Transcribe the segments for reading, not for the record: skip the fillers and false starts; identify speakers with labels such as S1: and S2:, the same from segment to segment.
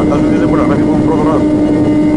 S1: Φαντάζομαι ότι δεν μπορεί να γράφει μόνο πρώτο ράδο.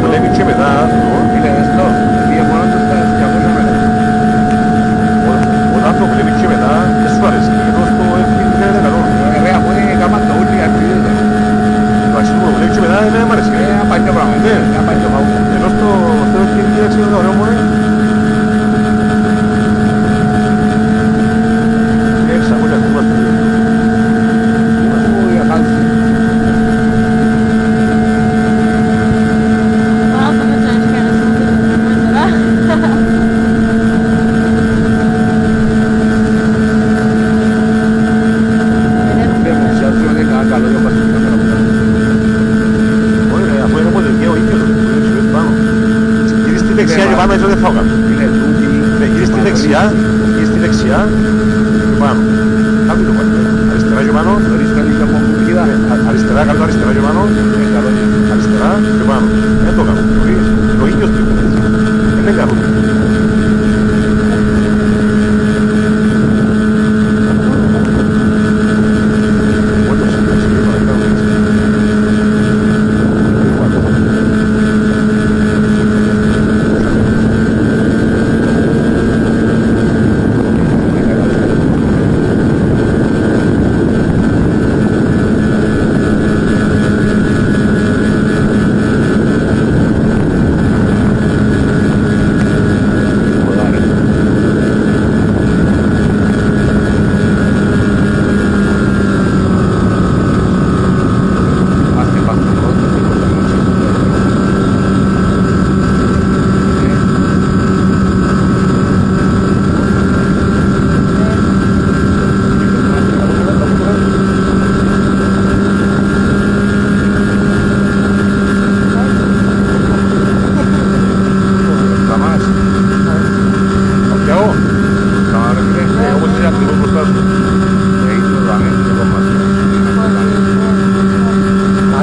S1: βλέπει και μετά.
S2: Είναι δεστό. Διαφορά του στα 200 μέτρα.
S1: Όταν το βλέπει και μετά, δεν σου αρέσει. Ενώ στο F50 είναι καλό.
S2: Βέβαια, αφού είναι κάμα το ούλι αρχίδες.
S1: Το αξί που το βλέπει και μετά, εμένα μ' αρέσει.
S2: Ένα παλιό πράγμα.
S1: Ναι.
S2: Ένα παλιό πράγμα.
S1: Ενώ στο F50 είναι ωραίο μόνο. Έξα, πολύ ακόμα στο δύο.
S2: Ui, a falsa.
S3: Nossa, mas gente, cara, essa música é muito
S2: Vemos, ya se ve cada calor más
S1: Όχι ρε, αφού είναι μοντελική ο ίδιος, είναι πάνω. Γύρι στη δεξιά και πάνω, έτσι δεν φάω κάτω.
S2: είναι τούτη.
S1: Ναι, γύρι στη δεξιά και πάνω. Κάτω το πάνω. Αριστερά και πάνω.
S2: Χωρίς να είναι από κουκκίδα.
S1: Αριστερά, κάτω αριστερά και πάνω. Αριστερά και πάνω. Δεν το κάνω. Το ίδιος τρίπον έτσι. Δεν είναι καλό. Όντως, εντάξει, δεν είναι καλό έτσι.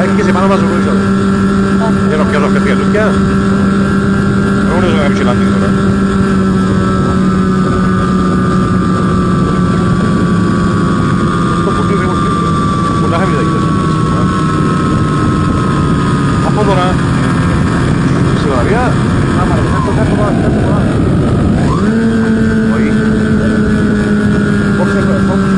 S1: Έρχεσαι πάνω μας ο Ρούις εδώ. Για να πιάσω αυτές για τούτια. Εγώ δεν έχω κάποιο λάντι τώρα. Το ποτήρι δεν έχω πολλά χαμηλά κοιτάς. Από τώρα, στη Βαρία, άμα ρε, κάτω πάνω. Όχι. Φόξε, φόξε,